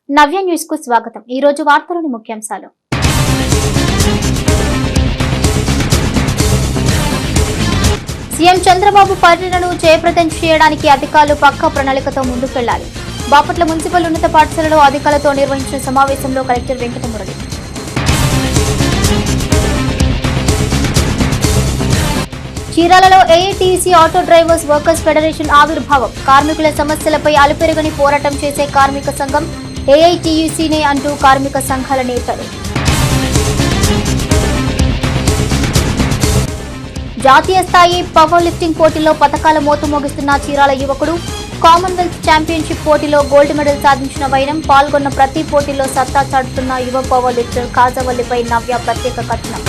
నవ్య news కు స్వాగతం। ఈ రోజు వార్తలోని ముఖ్యాంశాలు। సీఎం చంద్రబాబు పర్యటనను జయప్రదం చేయడానికి అధికారులు పక్కా ప్రణాళికతో ముందుకెళ్లాలి। బాపట్ల మున్సిపల్ ఉన్నత పాఠశాలలో అధికారులతో నిర్వహించిన సమావేశంలో కలెక్టర్ వెంకటమురళి। చీరాలలో AITUC auto drivers workers federation ఆవిర్భావం। కార్మికుల సమస్యలపై అలుపెరగని పోరాటం చేసే కార్మిక సంఘం ఏఐటీయూసీనే అంటూ కార్మిక సంఘాల నేతలు। జాతీయ స్థాయి పవర్ లిఫ్టింగ్ పోటీలో పతకాల మోత మోగిస్తున్న చీరాల యువకుడు। కామన్వెల్త్ ఛాంపియన్షిప్ పోటీలో గోల్డ్ మెడల్ సాధించిన వైనం। పాల్గొన్న ప్రతి పోటీలో సత్తా చాటుతున్న యువ పవర్ లిఫ్టర్ కాజవల్లిపై నవ్య ప్రత్యేక కథనం।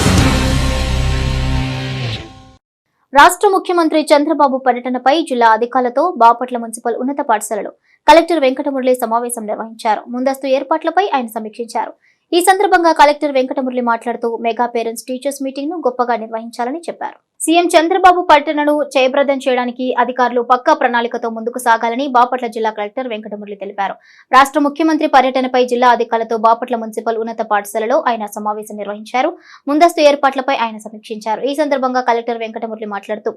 రాష్ట్ర ముఖ్యమంత్రి చంద్రబాబు పర్యటనపై జిల్లా అధికారులతో బాపట్ల మున్సిపల్ ఉన్నత పాఠశాలలో కలెక్టర్ వెంకటమురళి సమావేశం నిర్వహించారు। ముందస్తు ఏర్పాట్లపై ఆయన సమీక్షించారు। ఈ సందర్భంగా కలెక్టర్ వెంకటమురళి మాట్లాడుతూ మెగా పేరెంట్స్ టీచర్స్ మీటింగ్ ను గొప్పగా నిర్వహించాలని చెప్పారు। సీఎం చంద్రబాబు పర్యటనను జయప్రదం చేయడానికి అధికారులు పక్కా ప్రణాళికతో ముందుకు సాగాలని బాపట్ల జిల్లా కలెక్టర్ వెంకటమురళి తెలిపారు। రాష్ట్ర ముఖ్యమంత్రి పర్యటనపై జిల్లా అధికారులతో బాపట్ల మున్సిపల్ ఉన్నత పాఠశాలలో ఆయన సమావేశం నిర్వహించారు। ముందస్తు ఏర్పాట్లపై ఆయన సమీక్షించారు। ఈ సందర్భంగా కలెక్టర్ వెంకటమురళి మాట్లాడుతూ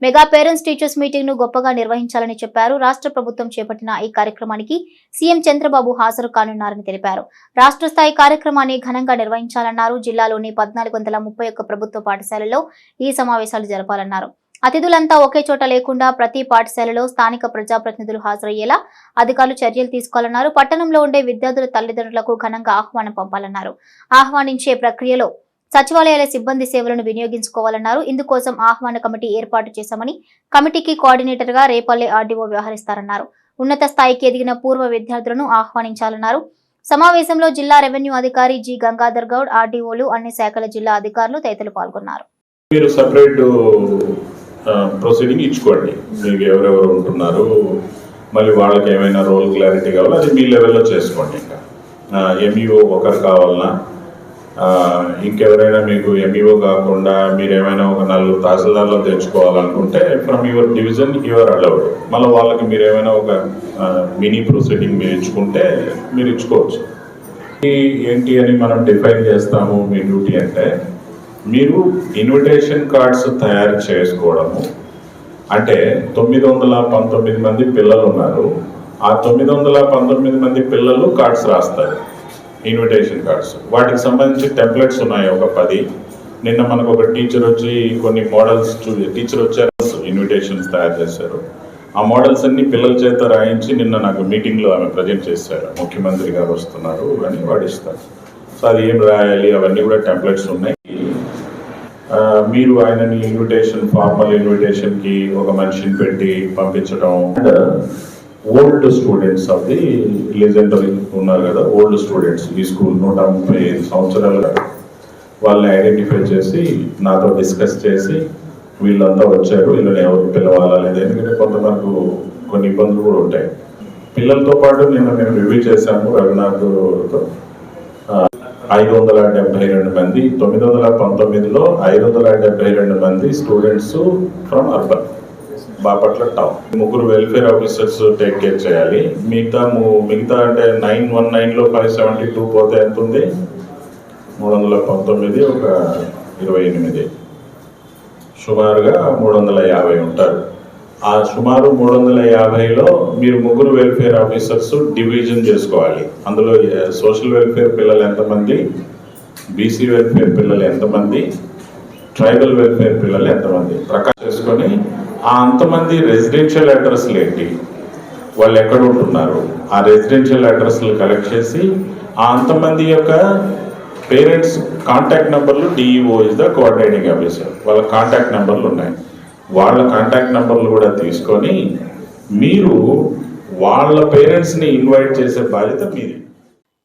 మెగా పేరెంట్స్ టీచర్స్ మీటింగ్ ను గొప్పగా నిర్వహించాలని చెప్పారు। రాష్ట్ర ప్రభుత్వం చేపట్టిన ఈ కార్యక్రమానికి సీఎం చంద్రబాబు హాజరు కానున్నారని తెలిపారు। రాష్ట్ర స్థాయి కార్యక్రమాన్ని ఘనంగా నిర్వహించాలన్నారు। జిల్లాలోని 1431 ప్రభుత్వ పాఠశాలల్లో ఈ సమావేశాలు జరపాలన్నారు। అతిథులంతా ఒకే చోట లేకుండా ప్రతి పాఠశాలలో స్థానిక ప్రజాప్రతినిధులు హాజరయ్యేలా అధికారులు చర్యలు తీసుకోవాలన్నారు। పట్టణంలో ఉండే విద్యార్థుల తల్లిదండ్రులకు ఘనంగా ఆహ్వానం పంపాలన్నారు। ఆహ్వానించే ప్రక్రియలో సచివాలయాల సిబ్బంది సేవలను వినియోగించుకోవాలన్నారు। ఇందుకోసం ఆహ్వాన కమిటీ ఏర్పాటు చేశామని, కమిటీకి కోఆర్డినేటర్ గా రేపల్లె ఆర్డీఓ వ్యవహరిస్తారన్నారు। ఉన్నత స్థాయికి ఎదిగిన పూర్వ విద్యార్థులను ఆహ్వానించాలన్నారు। సమావేశంలో జిల్లా రెవెన్యూ అధికారి జి గంగాధర్ గౌడ్, ఆర్డీఓలు, అన్ని శాఖల జిల్లా అధికారులు తదితరులు పాల్గొన్నారు। మీరు సెపరేట్ ప్రొసీడింగ్ ఇచ్చుకోండి, మీకు ఎవరెవరు ఉంటున్నారు, మళ్ళీ వాళ్ళకి ఏమైనా రోల్ క్లారిటీ కావాలో అది మీ లెవెల్లో చేసుకోండి। ఇంకా ఎంఈఓ ఒకరు కావాలన్నా, ఇంకెవరైనా మీకు ఎంఈఓ కాకుండా మీరు ఏమైనా ఒక 4 తహసీల్దార్లో తెచ్చుకోవాలనుకుంటే from your division you're allowed. మళ్ళీ వాళ్ళకి మీరు ఏమైనా ఒక మినీ ప్రొసీడింగ్ మీరు ఇచ్చుకుంటే మీరు ఇచ్చుకోవచ్చు। ఏంటి అని మనం డిఫైన్ చేస్తాము మీ డ్యూటీ అంటే, మీరు ఇన్విటేషన్ కార్డ్స్ తయారు చేసుకోవడము అంటే 919 మంది పిల్లలు ఉన్నారు, ఆ 919 మంది పిల్లలు కార్డ్స్ రాస్తారు, ఇన్విటేషన్ కార్డ్స్। వాటికి సంబంధించి టెంప్లెట్స్ ఉన్నాయి ఒక 10। నిన్న మనకు ఒక టీచర్ వచ్చి కొన్ని మోడల్స్ టీచర్ వచ్చారు, ఇన్విటేషన్స్ తయారు చేశారు। ఆ మోడల్స్ అన్ని పిల్లల చేత రాయించి నిన్న నాకు మీటింగ్లో ఆమె ప్రజెంట్ చేశారు। ముఖ్యమంత్రి గారు వస్తున్నారు అని వాడిస్తారు, సో అది ఏం రాయాలి అవన్నీ కూడా టెంప్లెట్స్ ఉన్నాయి। మీరు ఆయనని ఫార్మల్ ఇన్విటేషన్కి ఒక మనిషిని పెట్టి పంపించడం, old students of the legendary ఉన్నారు కదా, ఓల్డ్ స్టూడెంట్స్ ఈ స్కూల్ 135 సంవత్సరాలు, వాళ్ళని ఐడెంటిఫై చేసి నాతో డిస్కస్ చేసి వీళ్ళంతా వచ్చారు, వీళ్ళని ఎవరు పిలవాలా లేదు, ఎందుకంటే కొంతమంది కొన్ని ఇబ్బందులు కూడా ఉంటాయి। పిల్లలతో పాటు నిన్న మేము రివ్యూ చేశాము రఘునాథ్తో, 572 మంది, 919లో 572 మంది students from urban Bapatla town. 3 welfare officers take care చేయాలి। మిగతా అంటే 919లో 572 పోతే ఎంత ఉంది, 319 ఒక 28, సుమారుగా 350 ఉంటారు। ఆ సుమారు 350లో మీరు 3 వెల్ఫేర్ ఆఫీసర్స్ డివిజన్ చేసుకోవాలి। అందులో సోషల్ వెల్ఫేర్ పిల్లలు ఎంతమంది, బీసీ వెల్ఫేర్ పిల్లలు ఎంతమంది, ట్రైబల్ వెల్ఫేర్ పిల్లలు ఎంతమంది ప్రకాశం చేసుకొని ఆ అంతమంది రెసిడెన్షియల్ అడ్రస్లు ఏంటి, వాళ్ళు ఎక్కడ ఉంటున్నారు, ఆ రెసిడెన్షియల్ అడ్రస్లు కలెక్ట్ చేసి ఆ అంతమంది యొక్క పేరెంట్స్ కాంటాక్ట్ నెంబర్లు, DEO is the coordinating officer, వాళ్ళ కాంటాక్ట్ నెంబర్లు ఉన్నాయి, వాళ్ళ కాంటాక్ట్ నెంబర్లు కూడా తీసుకొని మీరు వాళ్ళ పేరెంట్స్ని ఇన్వైట్ చేసే బాధ్యత మీది।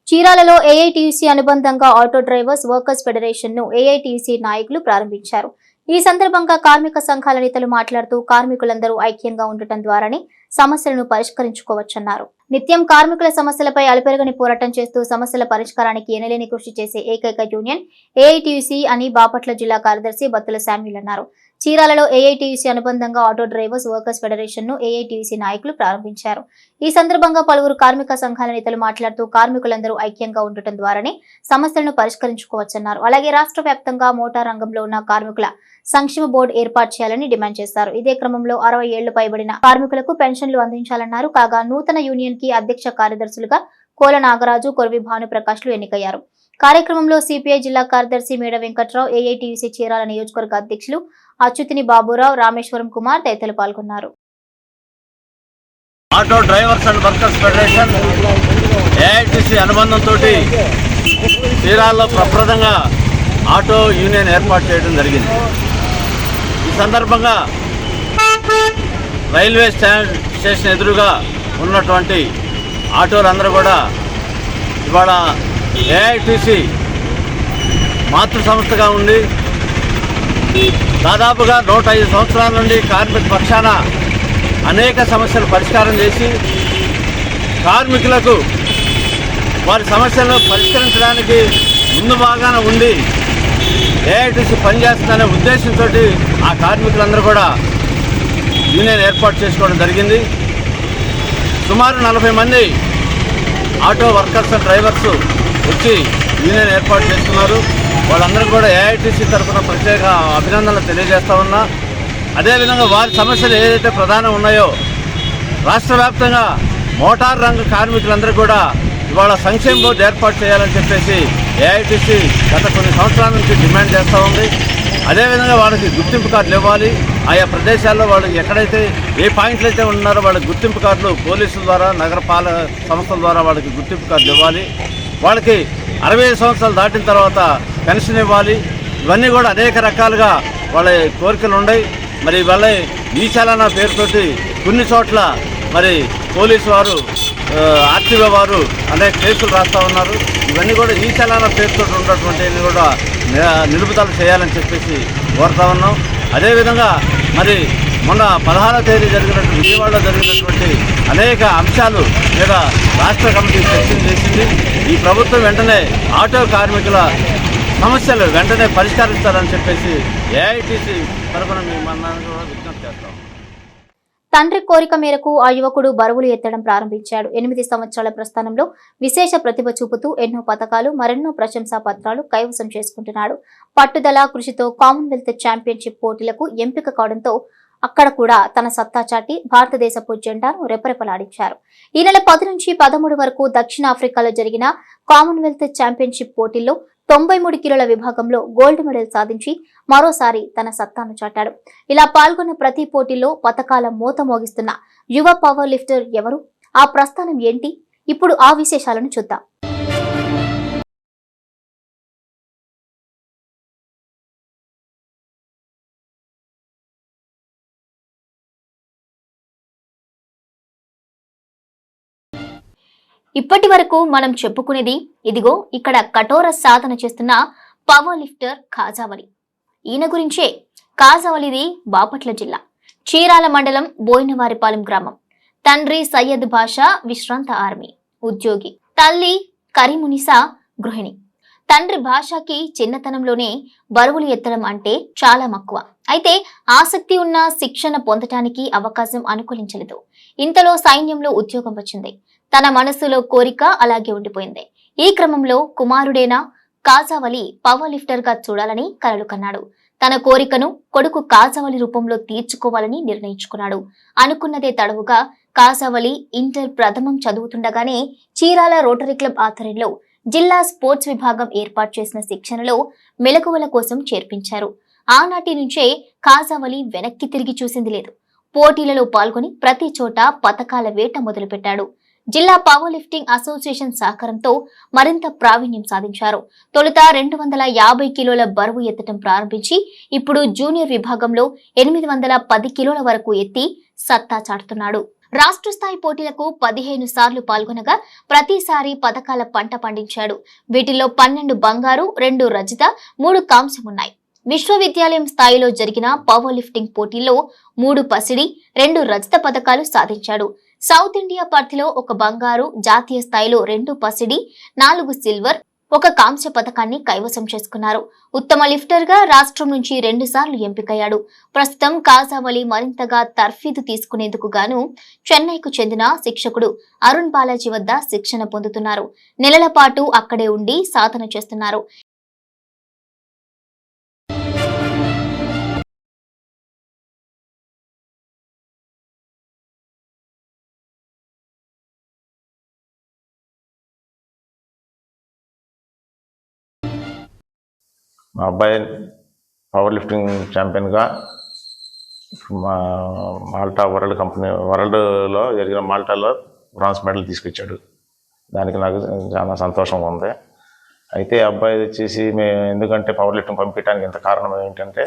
చీరాలలో ఏఐటీయూసీ అనుబంధంగా ఆటో డ్రైవర్స్ వర్కర్స్ ఫెడరేషన్ ను ఏఐటీయూసీ నాయకులు ప్రారంభించారు। ఈ సందర్భంగా కార్మిక సంఘాల నేతలు మాట్లాడుతూ కార్మికులందరూ ఐక్యంగా ఉండటం ద్వారానే సమస్యలను పరిష్కరించుకోవచ్చన్నారు। నిత్యం కార్మికుల సమస్యలపై అలుపెరగని పోరాటం చేస్తూ సమస్యల పరిష్కారానికి ఎనలేని కృషి చేసే ఏకైక యూనియన్ ఏఐటీయూసీ అని బాపట్ల జిల్లా కార్యదర్శి బత్తుల శామ్యూల్ అన్నారు। చీరాలలో ఏఐటీయూసీ అనుబంధంగా ఆటో డ్రైవర్స్ వర్కర్స్ ఫెడరేషన్ ను ఏఐటీయూసీ నాయకులు ప్రారంభించారు. ఈ సందర్భంగా పలువురు కార్మిక సంఘాల నేతలు మాట్లాడుతూ కార్మికులందరూ ఐక్యంగా ఉండటం ద్వారానే సమస్యలను పరిష్కరించుకోవచ్చన్నారు. అలాగే రాష్ట్ర వ్యాప్తంగా మోటార్ రంగంలో ఉన్న కార్మికుల సంక్షేమ బోర్డు ఏర్పాటు చేయాలని డిమాండ్ చేశారు. ఇదే క్రమంలో 60 ఏళ్లు పైబడిన కార్మికులకు పెన్షన్లు అందించాలన్నారు. కాగా నూతన యూనియన్ కి అధ్యక్ష కార్యదర్శులుగా కోల నాగరాజు, కొరవి భానుప్రకాష్లు ఎన్నికయ్యారు. కార్యక్రమంలో సిపిఐ జిల్లా కార్యదర్శి మేడ వెంకట్రావు, ఏఐటీయూసీ చీరాల నియోజకవర్గ అధ్యక్షులు అచ్యుతిని బాబురావు, రామేశ్వరం కుమార్ తదితరులు పాల్గొన్నారు. Auto drivers and workers federation AITC అనుబంధంతో చీరాల్లో ప్రప్రదంగా ఆటో యూనియన్ ఏర్పాటు చేయడం జరిగింది. ఈ సందర్భంగా రైల్వే స్టేషన్ ఎదురుగా ఉన్నటువంటి ఆటోలందరూ కూడా ఇవాళ ఏఐటీసీ మాతృ సంస్థగా ఉండి దాదాపుగా 105 సంవత్సరాల నుండి కార్మిక పక్షాన అనేక సమస్యలు పరిష్కారం చేసి కార్మికులకు వారి సమస్యలను పరిష్కరించడానికి ముందు భాగాన ఉండి ఏఐటీసీ పనిచేస్తుందనే ఉద్దేశంతో ఆ కార్మికులందరూ కూడా యూనియన్ ఏర్పాటు చేసుకోవడం జరిగింది. సుమారు 40 మంది ఆటో వర్కర్స్ అండ్ డ్రైవర్స్ వచ్చి యూనియన్ ఏర్పాటు చేస్తున్నారు. వాళ్ళందరూ కూడా ఏఐటీసీ తరఫున ప్రత్యేక అభినందనలు తెలియజేస్తా ఉన్నా. అదేవిధంగా వారి సమస్యలు ఏదైతే ప్రధానం ఉన్నాయో రాష్ట్ర వ్యాప్తంగా మోటార్ రంగ కార్మికులందరూ కూడా ఇవాళ సంక్షేమ బోర్డు ఏర్పాటు చేయాలని చెప్పేసి ఏఐటీసీ గత కొన్ని సంవత్సరాల నుంచి డిమాండ్ చేస్తూ ఉంది. అదేవిధంగా వాళ్ళకి గుర్తింపు కార్డులు ఇవ్వాలి. ఆయా ప్రదేశాల్లో వాళ్ళు ఎక్కడైతే ఏ పాయింట్లు అయితే ఉన్నారో వాళ్ళకి గుర్తింపు కార్డులు పోలీసుల ద్వారా, నగరపాలక సంస్థల ద్వారా వాళ్ళకి గుర్తింపు కార్డులు ఇవ్వాలి. వాళ్ళకి 65 సంవత్సరాలు దాటిన తర్వాత పెన్షన్ ఇవ్వాలి. ఇవన్నీ కూడా అనేక రకాలుగా వాళ్ళ కోరికలు ఉన్నాయి. మరి వాళ్ళ ఈ చలానా పేరుతోటి కొన్ని చోట్ల మరి పోలీసు వారు, ఆర్టీఓ వారు అనేక కేసులు రాస్తూ ఉన్నారు. ఇవన్నీ కూడా ఈ చలానా పేరుతో ఉన్నటువంటి కూడా నిలుపుదల చేయాలని చెప్పేసి కోరుతా ఉన్నాం. అదేవిధంగా మరి మొన్న 16వ తేదీ జరిగినటువంటి విజయవాడలో జరిగినటువంటి అనేక అంశాలు మీద రాష్ట్ర కమిటీ చర్చలు చేసింది. ఈ ప్రభుత్వం వెంటనే ఆటో కార్మికుల సమస్యలు వెంటనే పరిష్కరించాలని చెప్పేసి ఏఐటీసీ తరఫున మేము కూడా విజ్ఞప్తి చేస్తాం. తండ్రి కోరిక మేరకు ఆ యువకుడు బరువులు ఎత్తడం ప్రారంభించాడు. 8 సంవత్సరాల ప్రస్థానంలో విశేష ప్రతిభ చూపుతూ ఎన్నో పథకాలు, మరెన్నో ప్రశంసా పత్రాలు కైవసం చేసుకుంటున్నాడు. పట్టుదల, కృషితో కామన్వెల్త్ ఛాంపియన్షిప్ పోటీలకు ఎంపిక కావడంతో అక్కడ కూడా తన సత్తా చాటి భారతదేశపు జెండాను రెపరెపలాడించారు. ఈ నెల 10 నుంచి 13 వరకు దక్షిణాఫ్రికాలో జరిగిన కామన్వెల్త్ ఛాంపియన్షిప్ పోటీల్లో 93 కిలోల విభాగంలో గోల్డ్ మెడల్ సాధించి మరోసారి తన సత్తాను చాటాడు. ఇలా పాల్గొన్న ప్రతి పోటీలో పతకాల మోత మోగిస్తున్న యువ పవర్ లిఫ్టర్ ఎవరు? ఆ ప్రస్థానం ఏంటి? ఇప్పుడు ఆ విశేషాలను చూద్దాం. ఇప్పటి వరకు మనం చెప్పుకునేది ఇదిగో ఇక్కడ కఠోర సాధన చేస్తున్న పవర్ లిఫ్టర్ కాజావలి. ఈయన గురించే. కాజావలిది బాపట్ల జిల్లా చీరాల మండలం బోయినవారిపాలెం గ్రామం. తండ్రి సయ్యద్ బాషా విశ్రాంత ఆర్మీ ఉద్యోగి, తల్లి కరీమునిసా గృహిణి. తండ్రి భాషకి చిన్నతనంలోనే బరువులు ఎత్తడం అంటే చాలా మక్కువ. అయితే ఆసక్తి ఉన్న శిక్షణ పొందటానికి అవకాశం అనుకూలించలేదు. ఇంతలో సైన్యంలో ఉద్యోగం వచ్చింది. తన మనసులో కోరిక అలాగే ఉండిపోయింది. ఈ క్రమంలో కుమారుడైన కాజావలి పవర్ లిఫ్టర్ గా చూడాలని కలలు కన్నాడు. తన కోరికను కొడుకు కాజావలి రూపంలో తీర్చుకోవాలని నిర్ణయించుకున్నాడు. అనుకున్నదే తడవుగా కాజావలి ఇంటర్ ప్రథమం చదువుతుండగానే చీరాల రోటరీ క్లబ్ ఆధ్వర్యంలో జిల్లా స్పోర్ట్స్ విభాగం ఏర్పాటు చేసిన శిక్షణలో మెలకువల కోసం చేర్పించారు. ఆనాటి నుంచే కాజావలి వెనక్కి తిరిగి చూసింది లేదు. పోటీలలో పాల్గొని ప్రతి చోట పతకాల వేట మొదలుపెట్టాడు. జిల్లా పవర్ లిఫ్టింగ్ అసోసియేషన్ సహకారంతో మరింత ప్రావీణ్యం సాధించారు. తొలుత 250 కిలోల బరువు ఎత్తడం ప్రారంభించి ఇప్పుడు జూనియర్ విభాగంలో 810 కిలోల వరకు ఎత్తి సత్తా చాటుతున్నాడు. రాష్ట్ర స్థాయి పోటీలకు 15 సార్లు పాల్గొనగా ప్రతిసారి పతకాల పంట పండించాడు. వీటిల్లో 12 బంగారు, 2 రజత, 3 కాంస్యం ఉన్నాయి. విశ్వవిద్యాలయం స్థాయిలో జరిగిన పవర్ లిఫ్టింగ్ పోటీల్లో 3 పసిడి, 2 రజత పతకాలు సాధించాడు. సౌత్ ఇండియా పరిధిలో 1 బంగారు, జాతీయ స్థాయిలో 2 పసిడి, 4 సిల్వర్, ఒక కాంస్య పథకాన్ని కైవసం చేసుకున్నారు. ఉత్తమ లిఫ్టర్ గా రాష్ట్రం నుంచి 2 సార్లు ఎంపికయ్యాడు. ప్రస్తుతం కాజావలి మరింతగా తర్ఫీదు తీసుకునేందుకు గాను చెన్నైకు చెందిన శిక్షకుడు అరుణ్ బాలాజీ వద్ద శిక్షణ పొందుతున్నారు. నెలల పాటు అక్కడే ఉండి సాధన చేస్తున్నారు. మా అబ్బాయి పవర్ లిఫ్టింగ్ ఛాంపియన్గా మాల్టా వరల్డ్లో జరిగిన మాల్టాలో బ్రాంజ్ మెడల్ తీసుకొచ్చాడు. దానికి నాకు చాలా సంతోషంగా ఉంది. అయితే అబ్బాయి వచ్చేసి ఎందుకంటే పవర్ లిఫ్టింగ్ పంపించడానికి ఇంత కారణం ఏంటంటే,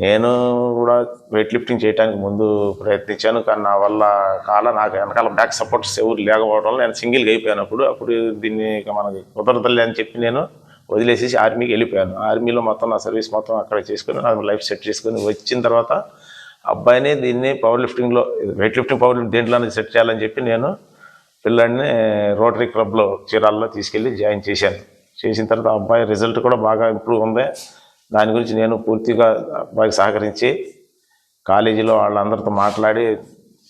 నేను కూడా వెయిట్ లిఫ్టింగ్ చేయడానికి ముందు ప్రయత్నించాను. కానీ నా వల్ల నాకు వెనకాల బ్యాక్ సపోర్ట్స్ ఎవరు లేకపోవడం వల్ల నేను సింగిల్గా అయిపోయాను. అప్పుడు దీన్ని మనకి కుదరదులే అని చెప్పి నేను వదిలేసేసి ఆర్మీకి వెళ్ళిపోయాను. ఆర్మీలో మొత్తం నా సర్వీస్ మొత్తం అక్కడ చేసుకొని నా లైఫ్ సెట్ చేసుకొని వచ్చిన తర్వాత అబ్బాయిని దీన్ని పవర్ లిఫ్టింగ్లో వెయిట్ లిఫ్టింగ్ పవర్ లిఫ్టింగ్ దేంట్లోనే సెట్ చేయాలని చెప్పి నేను పిల్లాడిని రోటరీ క్లబ్లో చీరాల్లో తీసుకెళ్ళి జాయిన్ చేశాను. చేసిన తర్వాత అబ్బాయి రిజల్ట్ కూడా బాగా ఇంప్రూవ్ ఉంది. దాని గురించి నేను పూర్తిగా అబ్బాయికి సహకరించి కాలేజీలో వాళ్ళందరితో మాట్లాడి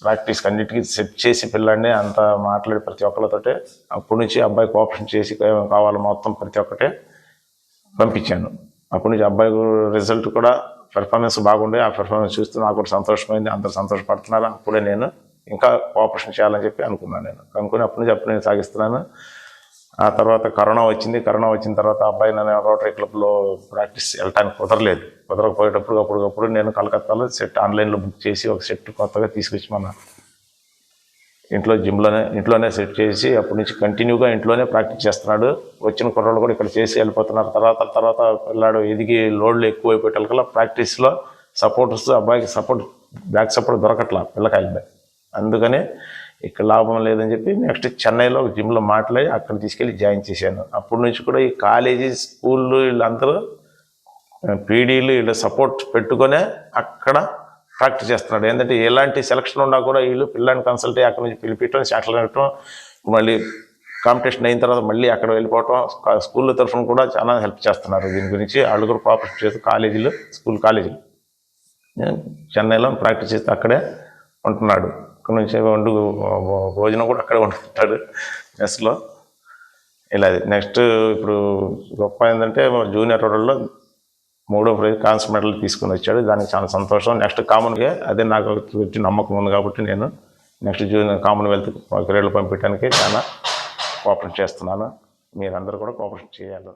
ప్రాక్టీస్ అన్నిటికీ సెట్ చేసి పిల్లాడిని అంతా మాట్లాడి ప్రతి ఒక్కరితోటే అప్పటి నుంచి అబ్బాయి కోఆపరేషన్ చేసి కావాలి మొత్తం ప్రతి ఒక్కటే పంపించాను. అప్పటి నుంచి అబ్బాయి రిజల్ట్ కూడా పెర్ఫార్మెన్స్ బాగుండే. ఆ పెర్ఫార్మెన్స్ చూస్తూ నాకు కూడా సంతోషమైంది. అందరూ సంతోషపడుతున్నారు. అప్పుడే నేను ఇంకా కోఆపరేషన్ చేయాలని చెప్పి అనుకున్నాను. అనుకుని అప్పుడు నేను సాగిస్తున్నాను. ఆ తర్వాత కరోనా వచ్చింది. కరోనా వచ్చిన తర్వాత అబ్బాయి నేను రోటరీ క్లబ్లో ప్రాక్టీస్ వెళ్ళటానికి కుదరకపోయేటప్పుడు అప్పటికప్పుడు నేను కలకత్తాలో సెట్ ఆన్లైన్లో బుక్ చేసి ఒక సెట్ కొత్తగా తీసుకొచ్చి మన ఇంట్లోనే సెట్ చేసి అప్పటి నుంచి కంటిన్యూగా ఇంట్లోనే ప్రాక్టీస్ చేస్తున్నాడు. వచ్చిన కుర్రోళ్ళు కూడా ఇక్కడ చేసి వెళ్ళిపోతున్నారు. తర్వాత పిల్లాడు ఎదిగి లోడ్లు ఎక్కువైపోయేటల్కల్లా ప్రాక్టీస్లో అబ్బాయికి బ్యాక్ సపోర్ట్ దొరకట్లా పిల్లకాయలు. అందుకని ఇక్కడ లాభం లేదని చెప్పి నెక్స్ట్ చెన్నైలో ఒక జిమ్లో మాట్లాడి అక్కడ తీసుకెళ్ళి జాయిన్ చేశాను. అప్పటి నుంచి కూడా ఈ కాలేజీ స్కూళ్ళు వీళ్ళందరూ పీడీలు వీళ్ళు సపోర్ట్ పెట్టుకొనే అక్కడ ప్రాక్టీస్ చేస్తున్నాడు. ఏంటంటే ఎలాంటి సెలక్షన్ ఉన్నా కూడా వీళ్ళు పిల్లని కన్సల్ట్ అక్కడ నుంచి పిలిపించడం, సెటిల్ అవ్వటం, మళ్ళీ కాంపిటీషన్ అయిన తర్వాత మళ్ళీ అక్కడ వెళ్ళిపోవటం, స్కూళ్ళ తరఫున కూడా చాలా హెల్ప్ చేస్తున్నారు. దీని గురించి వాళ్ళు కూడా కోఆపరేట్ చేస్తూ కాలేజీలు చెన్నైలో ప్రాక్టీస్ చేస్తూ అక్కడే ఉంటున్నాడు. అక్కడ నుంచి భోజనం కూడా అక్కడే వండుకుంటాడు మెస్లో. ఇలా నెక్స్ట్ ఇప్పుడు గొప్ప ఏంటంటే జూనియర్ రోడ్లో 3వ ప్రైజ్ కాంస్య మెడల్ తీసుకుని వచ్చాడు. దానికి చాలా సంతోషం. నెక్స్ట్ కామన్గా అదే నాకు నమ్మకం ఉంది కాబట్టి నేను నెక్స్ట్ కామన్వెల్త్ క్రీడలు పంపించడానికి చాలా కోఆపరేట్ చేస్తున్నాను. మీరందరూ కూడా కోఆపరేట్ చేయాలి.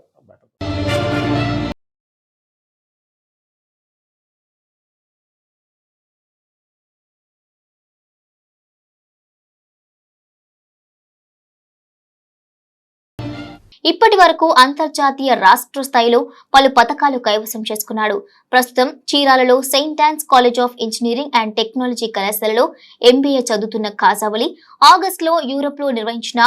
ఇప్పటి వరకు అంతర్జాతీయ రాష్ట్ర స్థాయిలో పలు పథకాలు కైవసం చేసుకున్నాడు. ప్రస్తుతం చీరాలలో Saint Ann's college of engineering and technology కళాశాలలో MBA చదువుతున్న కాజావలి ఆగస్టులో యూరోప్ లో నిర్వహించిన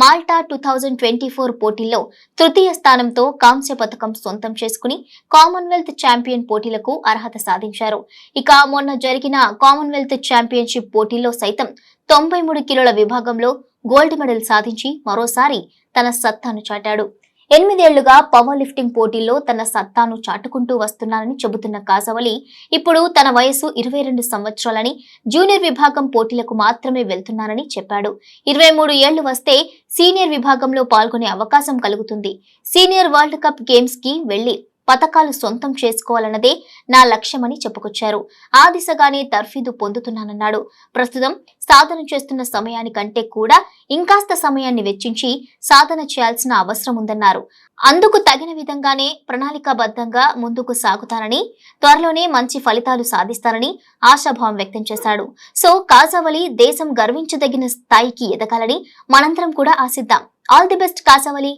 మాల్టా 2024 పోటీల్లో తృతీయ స్థానంతో కాంస్య పథకం సొంతం చేసుకుని కామన్వెల్త్ ఛాంపియన్ పోటీలకు అర్హత సాధించారు. ఇక మొన్న జరిగిన కామన్వెల్త్ ఛాంపియన్షిప్ పోటీల్లో సైతం 93 కిలోల విభాగంలో గోల్డ్ మెడల్ సాధించి మరోసారి తన సత్తాను చాటాడు. 8 ఏళ్లుగా పవర్ లిఫ్టింగ్ పోటీల్లో తన సత్తాను చాటుకుంటూ వస్తున్నానని చెబుతున్న కాజావలి ఇప్పుడు తన వయసు 22 సంవత్సరాలని, జూనియర్ విభాగం పోటీలకు మాత్రమే వెళ్తున్నానని చెప్పాడు. 23 ఏళ్లు వస్తే సీనియర్ విభాగంలో పాల్గొనే అవకాశం కలుగుతుంది. సీనియర్ వరల్డ్ కప్ గేమ్స్ కి వెళ్లి పతకాలు సొంతం చేసుకోవాలన్నదే నా లక్ష్యమని చెప్పుకొచ్చారు. ఆ దిశగానే తర్ఫీదు పొందుతున్నానన్నాడు. ప్రస్తుతం సాధన చేస్తున్న సమయానికంటే కూడా ఇంకాస్త సమయాన్ని వెచ్చించి సాధన చేయాల్సిన అవసరం ఉందన్నారు. అందుకు తగిన విధంగానే ప్రణాళికాబద్ధంగా ముందుకు సాగుతానని, త్వరలోనే మంచి ఫలితాలు సాధిస్తానని ఆశాభావం వ్యక్తం చేశాడు. సో కాజావలి దేశం గర్వించదగిన స్థాయికి ఎదగాలని మనందరం కూడా ఆశిద్దాం. All the best Khajavali.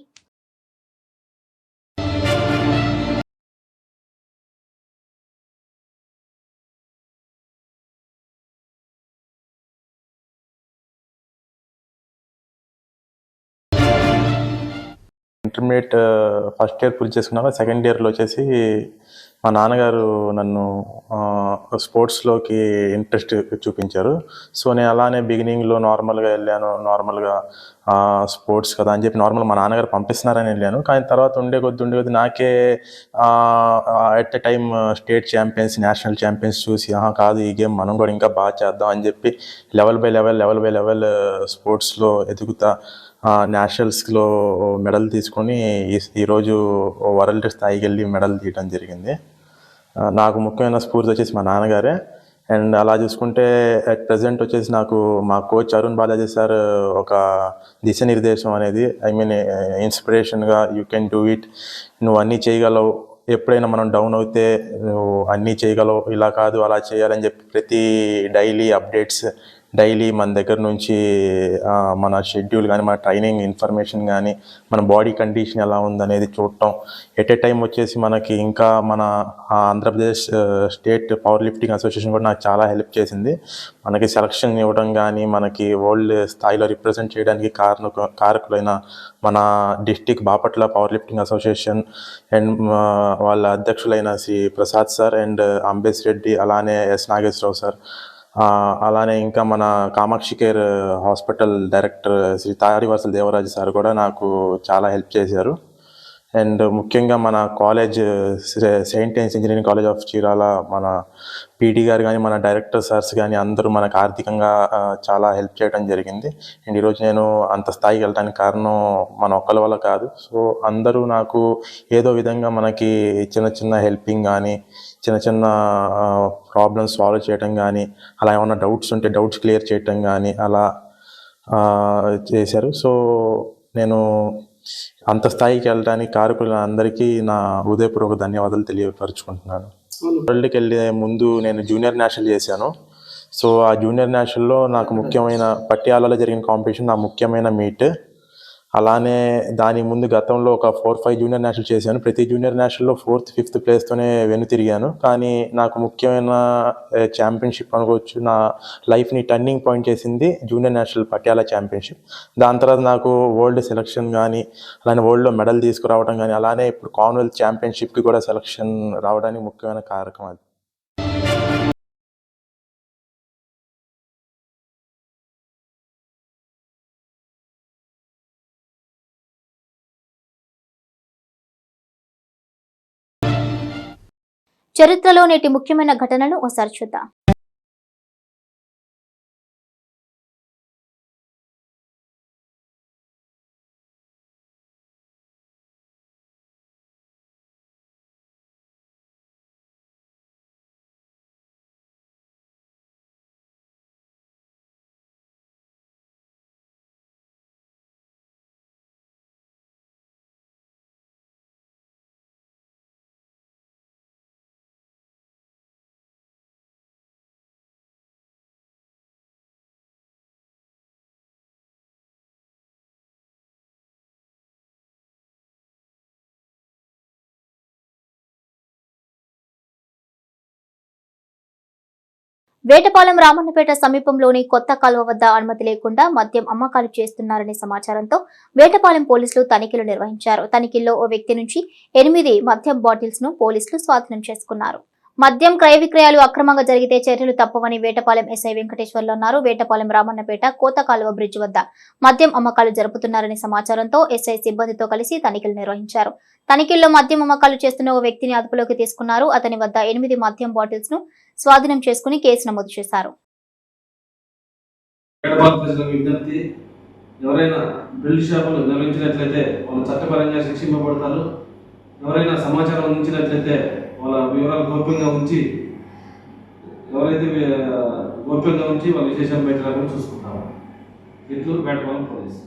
Intermediate first year పూర్తి చేసుకున్నాక సెకండ్ ఇయర్లో వచ్చేసి మా నాన్నగారు నన్ను స్పోర్ట్స్లోకి ఇంట్రెస్ట్ చూపించారు. సో నేను అలానే బిగినింగ్లో నార్మల్గా వెళ్ళాను. నార్మల్గా స్పోర్ట్స్ కదా అని చెప్పి నార్మల్ మా నాన్నగారు పంపిస్తున్నారని వెళ్ళాను. కానీ తర్వాత ఉండే కొద్ది నాకే at a time state champions, national champions చూసి కాదు ఈ గేమ్ మనం కూడా ఇంకా బాగా చేద్దాం అని చెప్పి లెవెల్ బై లెవెల్ స్పోర్ట్స్లో ఎదుగుతా నేషనల్స్లో మెడల్ తీసుకొని ఈరోజు వరల్డ్ స్థాయికి వెళ్ళి మెడల్ తీయడం జరిగింది. నాకు ముఖ్యమైన స్ఫూర్తి వచ్చేసి మా నాన్నగారే. అండ్ అలా చూసుకుంటే అట్ ప్రజెంట్ వచ్చేసి నాకు మా కోచ్ అరుణ్ బాలాజీ సార్ ఒక దిశానిర్దేశం అనేది, ఐ మీన్ ఇన్స్పిరేషన్గా, యూ కెన్ డూ ఇట్, నువ్వు అన్నీ చేయగలవు, ఎప్పుడైనా మనం డౌన్ అవుతే నువ్వు అన్నీ చేయగలవు, ఇలా కాదు అలా చేయాలని చెప్పి ప్రతి డైలీ అప్డేట్స్, డైలీ మన దగ్గర నుంచి మన షెడ్యూల్ కానీ, మన ట్రైనింగ్ ఇన్ఫర్మేషన్ కానీ, మన బాడీ కండిషన్ ఎలా ఉందనేది చూడటం. ఎట్ ఏ టైం వచ్చేసి మనకి ఇంకా మన Andhra Pradesh state power lifting association కూడా నాకు చాలా హెల్ప్ చేసింది. మనకి సెలక్షన్ ఇవ్వడం కానీ, మనకి వరల్డ్ స్థాయిలో రిప్రజెంట్ చేయడానికి కారకులైన మన district Bapatla power lifting association and వాళ్ళ అధ్యక్షులైన శ్రీ ప్రసాద్ సార్ అండ్ అంబేష్ రెడ్డి, అలానే ఎస్ నాగేశ్వరరావు సార్, అలానే ఇంకా మన Kamakshi care hospital director Shri Tadivalasala Devaraju sir కూడా నాకు చాలా హెల్ప్ చేశారు. అండ్ ముఖ్యంగా మన college Saint Ann's engineering college of Chirala మన పీటీ గారు కానీ, మన డైరెక్టర్ సార్స్ కానీ అందరూ మనకు ఆర్థికంగా చాలా హెల్ప్ చేయడం జరిగింది. అండ్ ఈరోజు నేను అంత స్థాయికి వెళ్ళడానికి కారణం మన ఒక్కరి వల్ల కాదు. సో అందరూ నాకు ఏదో విధంగా మనకి చిన్న హెల్పింగ్ కానీ, చిన్న ప్రాబ్లమ్స్ సాల్వ్ చేయటం కానీ, అలా ఏమైనా డౌట్స్ ఉంటే డౌట్స్ క్లియర్ చేయటం కానీ అలా చేశారు. సో నేను అంత స్థాయికి వెళ్ళడానికి కారకుల అందరికీ నా హృదయపూర్వక ధన్యవాదాలు తెలియపరుచుకుంటున్నాను. వరల్డ్కి వెళ్ళే ముందు నేను జూనియర్ నేషనల్ చేశాను. సో ఆ జూనియర్ నేషనల్లో నాకు ముఖ్యమైన పట్యాలలో జరిగిన కాంపిటీషన్ నా ముఖ్యమైన మీట్. అలానే దాని ముందు గతంలో ఒక 4-5 జూనియర్ నేషనల్ చేశాను. ప్రతి జూనియర్ నేషనల్లో 4th, 5th ప్లేస్తోనే వెనుతిరిగాను. కానీ నాకు ముఖ్యమైన ఛాంపియన్షిప్ అనుకోవచ్చు, నా లైఫ్ని టర్నింగ్ పాయింట్ చేసింది జూనియర్ నేషనల్ పట్యాల ఛాంపియన్షిప్. దాని తర్వాత నాకు వరల్డ్ సెలక్షన్ కానీ, అలానే వరల్డ్లో మెడల్ తీసుకురావడం కానీ, అలానే ఇప్పుడు కామన్వెల్త్ ఛాంపియన్షిప్కి కూడా సెలక్షన్ రావడానికి ముఖ్యమైన కారకం అది. చరిత్రలో నేటి ముఖ్యమైన ఘటనలు ఒకసారి చూద్దాం. వేటపాలెం రామన్నపేట సమీపంలోని కొత్త కాలువ వద్ద అనుమతి లేకుండా మద్యం అమ్మకాలు చేస్తున్నారనే సమాచారంతో వేటపాలెం పోలీసులు తనిఖీలు నిర్వహించారు. తనిఖీల్లో ఓ వ్యక్తి నుంచి 8 మద్యం బాటిల్స్ ను పోలీసులు స్వాధీనం చేసుకున్నారు. మద్యం క్రయ విక్రయాలు అక్రమంగా జరిగితే చర్యలు తప్పవని వేటపాలెం ఎస్ఐ వెంకటేశ్వర్లు అన్నారు. వేటపాలెం రామన్నపేట కోత కాలువ బ్రిడ్జ్ వద్ద మద్యం అమ్మకాలు జరుపుతున్నారనే సమాచారంతో ఎస్ఐ సిబ్బందితో కలిసి తనిఖీలు నిర్వహించారు. తనిఖీల్లో మద్యం అమ్మకాలు చేస్తున్న ఓ వ్యక్తిని అదుపులోకి తీసుకున్నారు. అతని వద్ద 8 మద్యం బాటిల్స్ ను స్వాధీనం చేసుకుని కేసు నమోదు చేశారు. ఎవరైనా బిల్డ్ షాపులు నిర్వహించినట్లయితే వాళ్ళు చట్టపరంగా శిక్షింపబడతారు. ఎవరైనా సమాచారం అందించినట్లయితే వాళ్ళ వివరాలు గోప్యంగా ఉంచి వాళ్ళ విశేషం పెట్టాలని చూసుకుంటాము. ఇట్లు వేటపాలెం పోలీసు.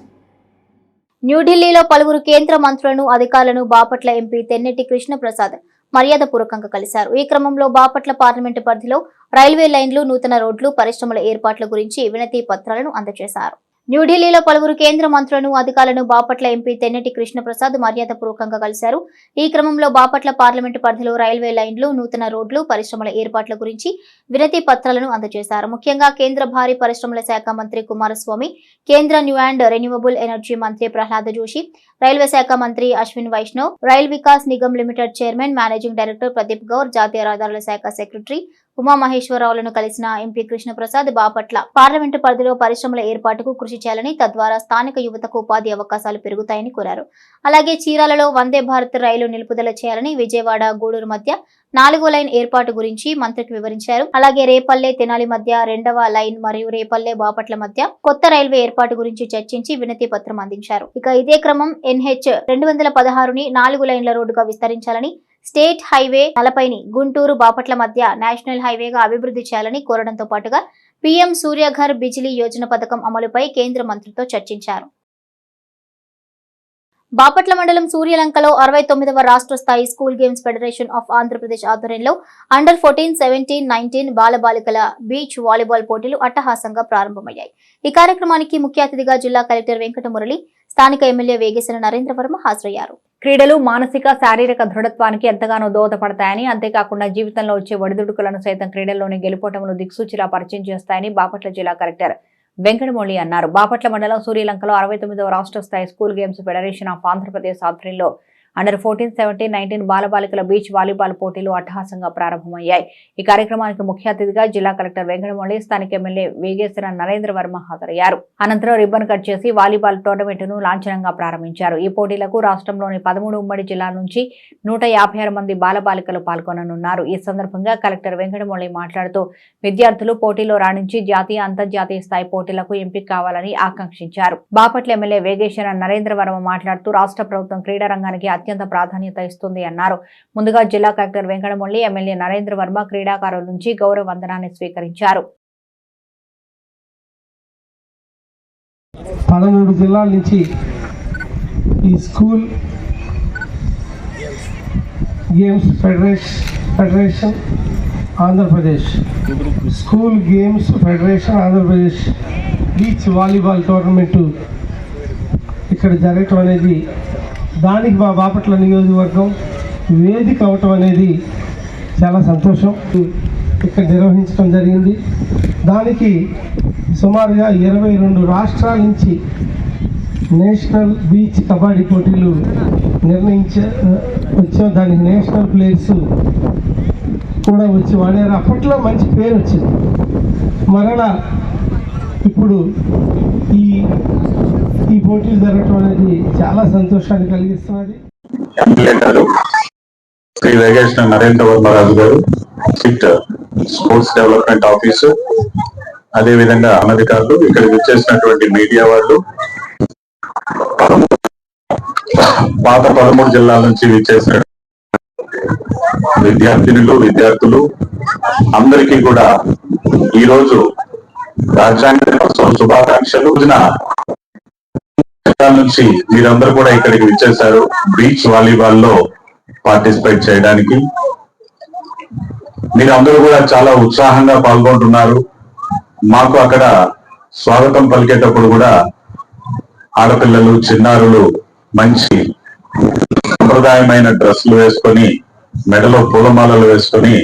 న్యూఢిల్లీలో పలువురు కేంద్ర మంత్రులను, అధికారులను బాపట్ల ఎంపీ తెన్నెట్టి కృష్ణప్రసాద్ మర్యాదపూర్వకంగా కలిశారు. ఈ క్రమంలో బాపట్ల పార్లమెంటు పరిధిలో రైల్వే లైన్లు, నూతన రోడ్లు, పరిశ్రమల ఏర్పాట్ల గురించి వినతి పత్రాలను అందజేశారు. న్యూఢిల్లీలో పలువురు కేంద్ర మంత్రులను అధికారులను బాపట్ల ఎంపీ తెన్నటి కృష్ణప్రసాద్ మర్యాదపూర్వకంగా కలిశారు. ఈ క్రమంలో బాపట్ల పార్లమెంటు పరిధిలో రైల్వే లైన్లు, నూతన రోడ్లు, పరిశ్రమల ఏర్పాట్ల గురించి వినతి పత్రాలను అందజేశారు. ముఖ్యంగా కేంద్ర భారీ పరిశ్రమల శాఖ మంత్రి కుమారస్వామి, కేంద్ర న్యూ అండ్ రెన్యూవబుల్ ఎనర్జీ మంత్రి ప్రహ్లాద్ జోషి, రైల్వే శాఖ మంత్రి Ashwin Vaishnaw, rail Vikas Nigam limited chairman, managing director Pradeep Gaur, జాతీయ రహదారుల శాఖ సెక్రటరీ ఉమామహేశ్వరరావులను కలిసిన ఎంపీ కృష్ణప్రసాద్ బాపట్ల పార్లమెంటు పరిధిలో పరిశ్రమల ఏర్పాటుకు కృషి చేయాలని, తద్వారా స్థానిక యువతకు ఉపాధి అవకాశాలు పెరుగుతాయని కోరారు. అలాగే చీరాలలో వందే భారత్ రైలు నిలుపుదల చేయాలని, విజయవాడ గూడూరు మధ్య 4వ లైన్ ఏర్పాటు గురించి మంత్రికి వివరించారు. అలాగే రేపల్లె తెనాలి మధ్య 2వ లైన్ మరియు రేపల్లె బాపట్ల మధ్య కొత్త రైల్వే ఏర్పాటు గురించి చర్చించి వినతి పత్రం అందించారు. ఇక ఇదే క్రమం NH 216ని 4 లైన్ల రోడ్డుగా విస్తరించాలని, స్టేట్ హైవే 40ని గుంటూరు బాపట్ల మధ్య నేషనల్ హైవేగా అభివృద్ధి చేయాలని కోరడంతో పాటుగా పీఎం సూర్యఘర్ బిజిలీ యోజన పథకం అమలుపై కేంద్ర మంత్రితో చర్చించారు. బాపట్ల మండలం సూర్యలంకలో 69వ రాష్ట్ర స్థాయి school games federation of Andhra Pradesh ఆధ్వర్యంలో అండర్ 14, 17, 19 బాలబాలికల బీచ్ వాలీబాల్ పోటీలు అట్టహాసంగా ప్రారంభమయ్యాయి. ఈ కార్యక్రమానికి ముఖ్య అతిథిగా జిల్లా కలెక్టర్ వెంకటమురళి, స్థానిక ఎమ్మెల్యే వేగేశ్వర నరేంద్రవర్మ హాజరయ్యారు. క్రీడలు మానసిక, శారీరక దృఢత్వానికి ఎంతగానో దోహదపడతాయని, అంతేకాకుండా జీవితంలో వచ్చే ఒడిదుడుకులను సైతం క్రీడల్లోని గెలుపోటములు దిక్సూచిలా పరిచయం చేస్తాయని బాపట్ల జిల్లా కలెక్టర్ వెంకటమురళి అన్నారు. బాపట్ల మండలం సూర్యలంకలో 69వ రాష్ట్ర స్థాయి school games federation of Andhra Pradesh ఆధ్వర్యంలో అండర్ 14, 17, 19 బాలబాలికల బీచ్ వాలీబాల్ పోటీలు అట్టహాసంగా ప్రారంభమయ్యాయి. ఈ కార్యక్రమానికి ముఖ్య అతిథిగా జిల్లా కలెక్టర్ వెంకటమురళి, స్థానిక ఎమ్మెల్యే వేగేశ్వర నరేంద్రవర్మ హాజరయ్యారు. అనంతరం రిబ్బన్ కట్ చేసి వాలీబాల్ టోర్నమెంట్ను లాంఛనంగా ప్రారంభించారు. ఈ పోటీలకు రాష్ట్రంలోని 13 ఉమ్మడి జిల్లాల నుంచి 156 మంది బాలబాలికలు పాల్గొననున్నారు. ఈ సందర్భంగా కలెక్టర్ వెంకటమురళి మాట్లాడుతూ విద్యార్థులు పోటీలో రాణించి జాతీయ, అంతర్జాతీయ స్థాయి పోటీలకు ఎంపిక కావాలని ఆకాంక్షించారు. బాపట్ల ఎమ్మెల్యే వేగేశ్వర నరేంద్రవర్మ మాట్లాడుతూ రాష్ట్ర ప్రభుత్వం క్రీడా రంగానికి అత్యంత ప్రాధాన్యత ఇస్తుంది అన్నారు. ముందుగా జిల్లా కలెక్టర్ వెంకటమురళి, ఎమ్మెల్యే నరేంద్రవర్మ క్రీడాకారుల నుంచి గౌరవ వందనాన్ని స్వీకరించారు. 13 జిల్లాల నుంచి ఈ school games federation Andhra Pradesh school games federation Andhra Pradesh beach volleyball tournament ఇక్కడ జరగటం అనేది, దానికి మా బాపట్ల నియోజకవర్గం వేదిక అవటం అనేది చాలా సంతోషం. ఇక్కడ నిర్వహించడం జరిగింది. దానికి సుమారుగా 22 రాష్ట్రాల నుంచి నేషనల్ బీచ్ కబడ్డీ పోటీలు వచ్చాం. దానికి నేషనల్ ప్లేయర్స్ కూడా వచ్చి వాడారు. అప్పట్లో మంచి పేరు వచ్చింది. మరలా ఇప్పుడు ఈ పోటీలు జరగటం అనేది చాలా సంతోషాన్ని కలిగిస్తున్నది. ఎమ్మెల్యే గారు శ్రీ వేగేశ్వర నరేంద్రవర్మరాజు గారు, స్పోర్ట్స్ డెవలప్మెంట్ ఆఫీసు, అదేవిధంగా అనధికారులు, ఇక్కడికి వచ్చేసినటువంటి మీడియా వాళ్ళు, పాత 13 జిల్లాల నుంచి విచ్చేసిన విద్యార్థులు అందరికీ కూడా ఈరోజు రాజ్యాంగ దినోత్సవ శుభాకాంక్షలు. నుంచి మీరందరూ కూడా ఇక్కడికి విచ్చేశారు బీచ్ వాలీబాల్ లో పార్టిసిపేట్ చేయడానికి. మీరందరూ కూడా చాలా ఉత్సాహంగా పాల్గొంటున్నారు. మాకు అక్కడ స్వాగతం పలికేటప్పుడు కూడా ఆడపిల్లలు, చిన్నారులు మంచి సంప్రదాయమైన డ్రెస్సులు వేసుకొని, మెడలో పూలమాలలు వేసుకొని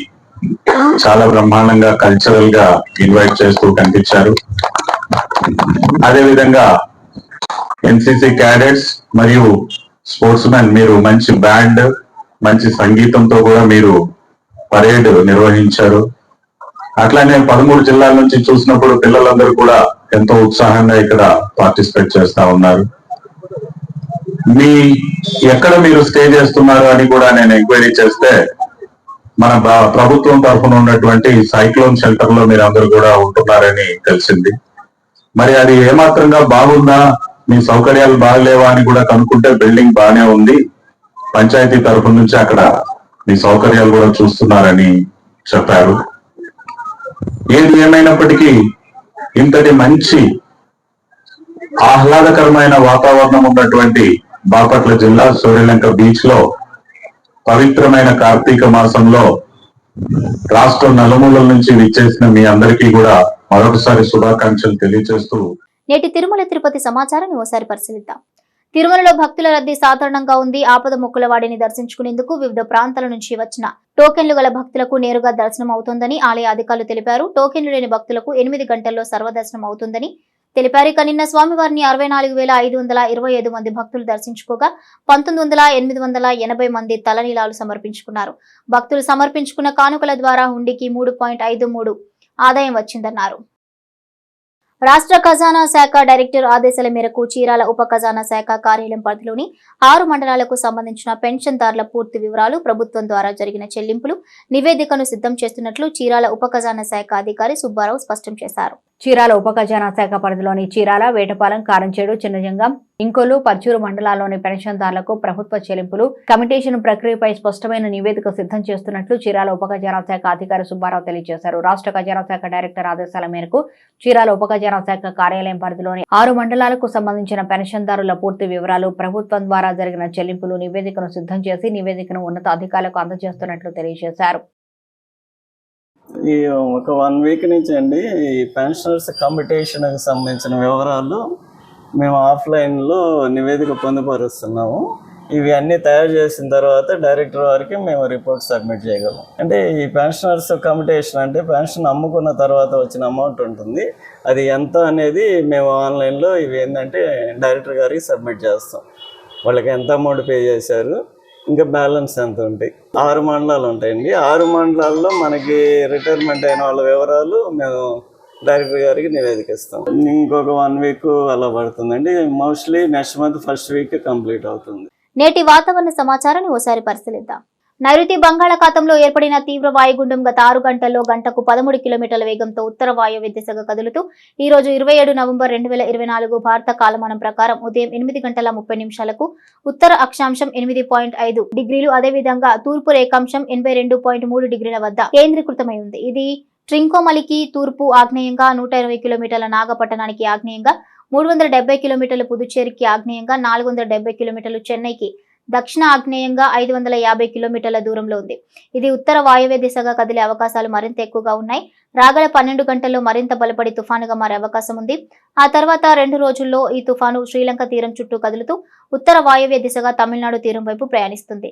చాలా బ్రహ్మాండంగా కల్చరల్ గా ఇన్వైట్ చేస్తూ కనిపించారు. అదేవిధంగా ఎన్సిసి క్యాడెట్స్ మరియు స్పోర్ట్స్ మెన్, మీరు మంచి బ్యాండ్, మంచి సంగీతంతో కూడా మీరు పరేడ్ నిర్వహించారు. అట్లానే 13 జిల్లాల నుంచి చూసినప్పుడు పిల్లలందరూ కూడా ఎంతో ఉత్సాహంగా ఇక్కడ పార్టిసిపేట్ చేస్తా ఉన్నారు. ఎక్కడ మీరు స్టే చేస్తున్నారు అని కూడా నేను ఎంక్వైరీ చేస్తే మన ప్రభుత్వం తరఫున ఉన్నటువంటి సైక్లోన్ షెల్టర్ లో మీరు అందరూ కూడా ఉంటున్నారని తెలిసింది. మరి అది ఏమాత్రంగా బాగుందా, మీ సౌకర్యాలు బాగలేవా అని కూడా కనుక్కుంటే బిల్డింగ్ బాగానే ఉంది, పంచాయతీ తరఫు నుంచి అక్కడ మీ సౌకర్యాలు కూడా చూస్తున్నారని చెప్పారు. ఏది ఏమైనప్పటికీ ఇంతటి మంచి ఆహ్లాదకరమైన వాతావరణం ఉన్నటువంటి బాపట్ల జిల్లా సూర్యలంక బీచ్ లో పవిత్రమైన కార్తీక మాసంలో రాష్ట్రం నలుమూలల నుంచి విచ్చేసిన మీ అందరికీ కూడా మరొకసారి శుభాకాంక్షలు తెలియజేస్తూ నేటి తిరుమల తిరుపతి సమాచారాన్ని ఓసారి పరిశీలిద్దాం. తిరుమలలో భక్తుల రద్దీ సాధారణంగా ఉంది. ఆపద మొక్కుల వాడిని దర్శించుకునేందుకు వివిధ ప్రాంతాల నుంచి వచ్చిన టోకెన్లు గల భక్తులకు నేరుగా దర్శనం అవుతోందని ఆలయ అధికారులు తెలిపారు. టోకెన్లు లేని భక్తులకు 8 గంటల్లో సర్వదర్శనం అవుతుందని తెలిపారు. ఇక నిన్న స్వామివారిని 64,525 మంది భక్తులు దర్శించుకోగా 19,880 మంది తలనీలాలు సమర్పించుకున్నారు. భక్తులు సమర్పించుకున్న కానుకల ద్వారా హుండీకి 3.53 ఆదాయం వచ్చిందన్నారు. రాష్ట్ర ఖజానా శాఖ డైరెక్టర్ ఆదేశాల మేరకు చీరాల ఉప ఖజానా శాఖ కార్యాలయం పరిధిలోని 6 మండలాలకు సంబంధించిన పెన్షన్దారుల పూర్తి వివరాలు, ప్రభుత్వం ద్వారా జరిగిన చెల్లింపులు నివేదికను సిద్ధం చేస్తున్నట్లు చీరాల ఉప ఖజానా శాఖ అధికారి సుబ్బారావు స్పష్టం చేశారు. చీరాల ఉప ఖజానా శాఖ పరిధిలోని చీరాల, వేటపాలెం, కారంచేడు, చిన్నజంగం, ఇంకోలు, పర్చూరు మండలాల్లోని పెన్షన్దారులకు ప్రభుత్వ చెల్లింపులు, కమిటేషన్ ప్రక్రియపై స్పష్టమైన నివేదిక సిద్ధం చేస్తున్నట్లు చీరాల ఉప ఖజానా శాఖ అధికారి సుబ్బారావు తెలియజేశారు. రాష్ట్ర ఖజానా శాఖ డైరెక్టర్ ఆదేశాల మేరకు చీరాల ఉప ఖజానా శాఖ కార్యాలయం పరిధిలోని 6 మండలాలకు సంబంధించిన పెన్షన్దారుల పూర్తి వివరాలు, ప్రభుత్వం ద్వారా జరిగిన చెల్లింపులు నివేదికను సిద్ధం చేసి నివేదికను ఉన్నత అధికారులకు అందజేస్తున్నట్లు తెలియజేశారు. ఈ ఒక 1 వీక్ నుంచి అండి ఈ పెన్షనర్స్ కమిటేషన్కి సంబంధించిన వివరాలు మేము ఆఫ్లైన్లో నివేదిక పొందుపరుస్తున్నాము. ఇవి అన్నీ తయారు చేసిన తర్వాత డైరెక్టర్ వారికి మేము రిపోర్ట్ సబ్మిట్ చేయగలం. అంటే ఈ పెన్షనర్స్ కమిటేషన్ అంటే పెన్షన్ అమ్ముకున్న తర్వాత వచ్చిన అమౌంట్ ఉంటుంది, అది ఎంత అనేది మేము ఆన్లైన్లో ఇవి ఏంటంటే డైరెక్టర్ గారికి సబ్మిట్ చేస్తాం. వాళ్ళకి ఎంత అమౌంట్ పే చేశారు, ఇంకా బ్యాలెన్స్ ఎంత ఉంటాయి. 6 మండలాలు ఉంటాయండి. 6 మండలాల్లో మనకి రిటైర్మెంట్ అయిన వాళ్ళ వివరాలు మేము డైరెక్టర్ గారికి నివేదికిస్తాం. ఇంకొక 1 వీక్ అలా పడుతుందండి. Mostly next month first week complete అవుతుంది. నేటి వాతావరణ సమాచారాన్ని ఓసారి పరిశీలిద్దాం. నైరుతి బంగాళాఖాతంలో ఏర్పడిన తీవ్ర వాయుగుండం గత 6 గంటల్లో గంటకు 13 కిలోమీటర్ల వేగంతో ఉత్తర వాయువ్య దిశగా కదులుతూ ఈ రోజు 27 నవంబర్ 2024 భారత కాలమానం ప్రకారం ఉదయం 8:30 ఉత్తర అక్షాంశం 8.5 డిగ్రీలు, అదేవిధంగా తూర్పు రేఖాంశం 82.3 డిగ్రీల వద్ద కేంద్రీకృతమై ఉంది. ఇది ట్రింకోమలికి తూర్పు ఆగ్నేయంగా 120 కిలోమీటర్ల, నాగపట్టణానికి ఆగ్నేయంగా 370 కిలోమీటర్లు, పుదుచ్చేరికి ఆగ్నేయంగా 470 కిలోమీటర్లు, చెన్నైకి దక్షిణ ఆగ్నేయంగా 550 కిలోమీటర్ల దూరంలో ఉంది. ఇది ఉత్తర వాయువ్య దిశగా కదిలే అవకాశాలు మరింత ఎక్కువగా ఉన్నాయి. రాగల 12 గంటల్లో మరింత బలపడి తుఫానుగా మారే అవకాశం ఉంది. ఆ తర్వాత 2 రోజుల్లో ఈ తుఫాను శ్రీలంక తీరం చుట్టూ కదులుతూ ఉత్తర వాయువ్య దిశగా తమిళనాడు తీరం వైపు ప్రయాణిస్తుంది.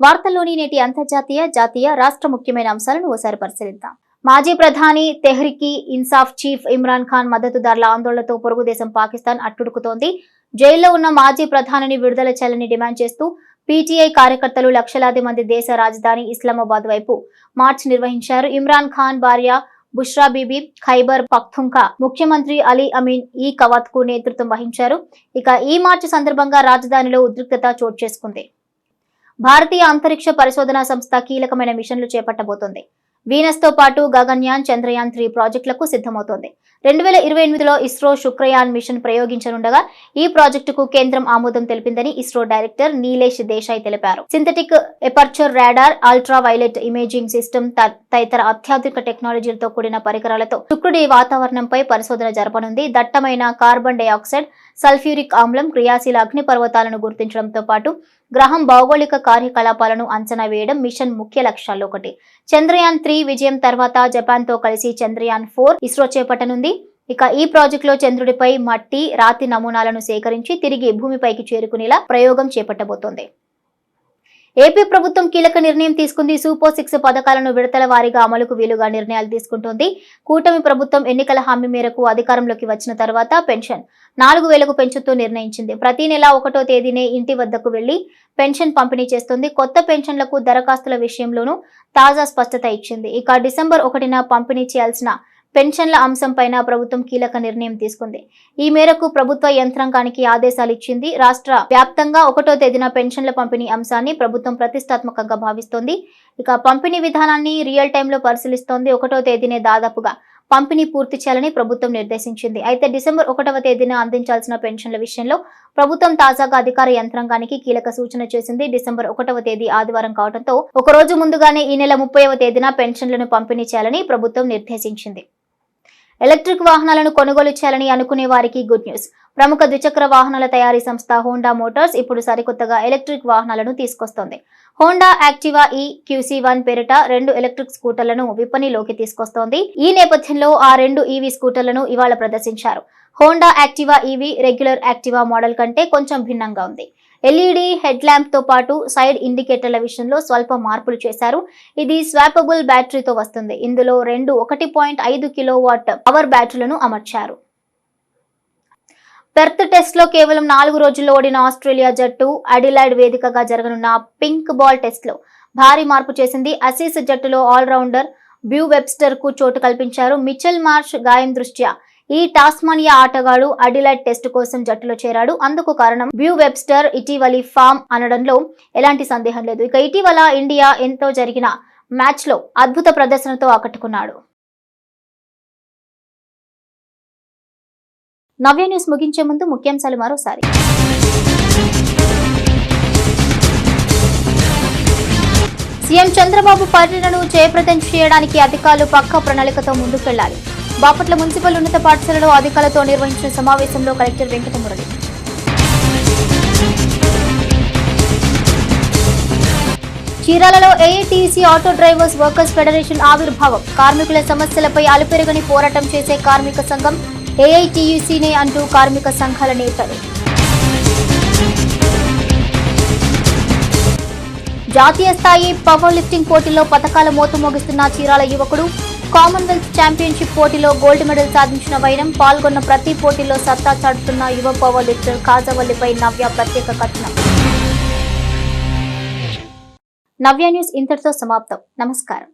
వార్తల్లోని నేటి అంతర్జాతీయ, జాతీయ, రాష్ట్ర ముఖ్యమైన అంశాలను ఓసారి పరిశీలిద్దాం. మాజీ ప్రధాని తెహ్రీకి ఇన్సాఫ్ చీఫ్ ఇమ్రాన్ ఖాన్ మద్దతుదారుల ఆందోళనతో పొరుగు దేశం పాకిస్తాన్ అట్టుడుకుతోంది. జైల్లో ఉన్న మాజీ ప్రధానిని విడుదల చేయాలని డిమాండ్ చేస్తూ పీటీఐ కార్యకర్తలు లక్షలాది మంది దేశ రాజధాని ఇస్లామాబాద్ వైపు మార్చ్ నిర్వహించారు. ఇమ్రాన్ ఖాన్ భార్య బుష్రా బీబీ ఖైబర్ పఖ్తుంఖా ముఖ్యమంత్రి అలీ అమీన్ ఈ కవాత్ కు నేతృత్వం వహించారు. ఇక ఈ మార్చి సందర్భంగా రాజధానిలో ఉద్రిక్తత చోటు చేసుకుంది. భారతీయ అంతరిక్ష పరిశోధనా సంస్థ కీలకమైన మిషన్లు చేపట్టబోతోంది. వీనస్ తో పాటు గగన్యాన్, చంద్రయాన్ 3 ప్రాజెక్టులకు సిద్ధమవుతోంది. 2028లో ఇస్రో శుక్రయాన్ మిషన్ ప్రయోగించనుండగా ఈ ప్రాజెక్టుకు కేంద్రం ఆమోదం తెలిపిందని ఇస్రో డైరెక్టర్ నీలేష్ దేశాయ్ తెలిపారు. Synthetic aperture radar, ultra violet imaging system తదితర అత్యాధునిక టెక్నాలజీలతో కూడిన పరికరాలతో శుక్రుడి వాతావరణంపై పరిశోధన జరపనుంది. దట్టమైన కార్బన్ డైఆక్సైడ్, సల్ఫ్యూరిక్ ఆమ్లం, క్రియాశీల అగ్నిపర్వతాలను గుర్తించడంతో పాటు గ్రహం భౌగోళిక కార్యకలాపాలను అంచనా వేయడం మిషన్ ముఖ్య లక్ష్యాల్లో ఒకటి. చంద్రయాన్ 3 విజయం తర్వాత జపాన్ తో కలిసి చంద్రయాన్ 4 ఇస్రో చేపట్టనుంది. ఇక ఈ ప్రాజెక్టులో చంద్రుడిపై మట్టి, రాతి నమూనాలను సేకరించి తిరిగి భూమిపైకి చేరుకునేలా ప్రయోగం చేపట్టబోతోంది. ఏపీ ప్రభుత్వం కీలక నిర్ణయం తీసుకుంది. సూపర్ 6 పథకాలను విడతల వారీగా అమలుకు వీలుగా నిర్ణయాలు తీసుకుంటోంది. కూటమి ప్రభుత్వం ఎన్నికల హామీ మేరకు అధికారంలోకి వచ్చిన తర్వాత పెన్షన్ 4,000కు పెంచుతూ నిర్ణయించింది. ప్రతి నెల 1వ తేదీనే ఇంటి వద్దకు వెళ్లి పెన్షన్ పంపిణీ చేస్తుంది. కొత్త పెన్షన్లకు దరఖాస్తుల విషయంలోనూ తాజా స్పష్టత ఇచ్చింది. ఇక డిసెంబర్ 1న పంపిణీ చేయాల్సిన పెన్షన్ల అంశంపైన ప్రభుత్వం కీలక నిర్ణయం తీసుకుంది. ఈ మేరకు ప్రభుత్వ యంత్రాంగానికి ఆదేశాలు ఇచ్చింది. రాష్ట్ర వ్యాప్తంగా 1వ తేదీన పెన్షన్ల పంపిణీ అంశాన్ని ప్రభుత్వం ప్రతిష్టాత్మకంగా భావిస్తోంది. ఇక పంపిణీ విధానాన్ని రియల్ టైంలో పరిశీలిస్తోంది. 1వ తేదీనే దాదాపుగా పంపిణీ పూర్తి చేయాలని ప్రభుత్వం నిర్దేశించింది. అయితే డిసెంబర్ 1వ తేదీన అందించాల్సిన పెన్షన్ల విషయంలో ప్రభుత్వం తాజాగా అధికార యంత్రాంగానికి కీలక సూచన చేసింది. డిసెంబర్ 1వ తేదీ ఆదివారం కావడంతో ఒక రోజు ముందుగానే ఈ నెల 30వ తేదీన పెన్షన్లను పంపిణీ చేయాలని ప్రభుత్వం నిర్దేశించింది. ఎలక్ట్రిక్ వాహనాలను కొనుగోలు చేయాలని అనుకునే వారికి గుడ్ న్యూస్. ప్రముఖ ద్విచక్ర వాహనాల తయారీ సంస్థ హోండా మోటార్స్ ఇప్పుడు సరికొత్తగా ఎలక్ట్రిక్ వాహనాలను తీసుకొస్తోంది. హోండా యాక్టివా ఈ QC1 పేరిట 2 ఎలక్ట్రిక్ స్కూటర్లను విపణిలోకి తీసుకొస్తోంది. ఈ నేపథ్యంలో ఆ 2 EV స్కూటర్లను ఇవాళ ప్రదర్శించారు. Honda Activa EV regular Activa model కంటే కొంచెం భిన్నంగా ఉంది. LED హెడ్ ల్యాంప్ తో పాటు సైడ్ ఇండికేటర్ల విషయంలో స్వల్ప మార్పులు చేశారు. ఇది స్వాపబుల్ బ్యాటరీతో వస్తుంది. ఇందులో 1.5 కిలోవాట్ పవర్ బ్యాటరీలను అమర్చారు. పెర్త్ టెస్ట్ లో కేవలం 4 రోజుల్లో ఓడిన ఆస్ట్రేలియా జట్టు అడిలైడ్ వేదికగా జరగనున్న పింక్ బాల్ టెస్ట్ లో భారీ మార్పు చేసింది. అసీస్ జట్టులో ఆల్రౌండర్ బ్యూ వెబ్స్టర్ కు చోటు కల్పించారు. మిచెల్ మార్ష్ గాయం దృష్ట్యా ఈ టాస్మానియా ఆటగాడు అడిలైడ్ టెస్ట్ కోసం జట్టులో చేరాడు. అందుకు కారణం బ్యూ వెబ్స్టర్ ఇటీవలి ఫామ్ అనడంలో ఎలాంటి సందేహం లేదు. ఇక ఇటీవల ఇండియా ఎంతో జరిగిన మ్యాచ్ లో అద్భుత ప్రదర్శనతో ఆకట్టుకున్నాడు. నవ్య న్యూస్ ముగించే ముందు ముఖ్యాంశాలు మరోసారి. సీఎం చంద్రబాబు పర్యటనను జయప్రదం చేయడానికి అధికారులు పక్కా ప్రణాళికతో ముందుకెళ్లాలి. బాపట్ల మున్సిపల్ ఉన్నత పాఠశాలలో అధికారులతో నిర్వహించిన సమావేశంలో కలెక్టర్ వెంకటమురళి. చీరాలలో AITC auto drivers workers federation ఆవిర్భావం. కార్మికుల సమస్యలపై అలుపెరగని పోరాటం చేసే కార్మిక సంఘం ఏఐటీయూసీనే అంటూ కార్మిక సంఘాల నేతలు. జాతీయ స్థాయి పవర్ లిఫ్టింగ్ పోటీలో పతకాల మోత మోగిస్తున్న చీరాల యువకుడు. కామన్వెల్త్ ఛాంపియన్షిప్ పోటీలో గోల్డ్ మెడల్ సాధించిన వైనం. పాల్గొన్న ప్రతి పోటీలో సత్తా చాటుతున్న యువ పవర్ లిఫ్టర్ కాజవల్లిపై నవ్య ప్రత్యేక కథనం. నవ్య న్యూస్ ఇంతటితో సమాప్తం. నమస్కారం.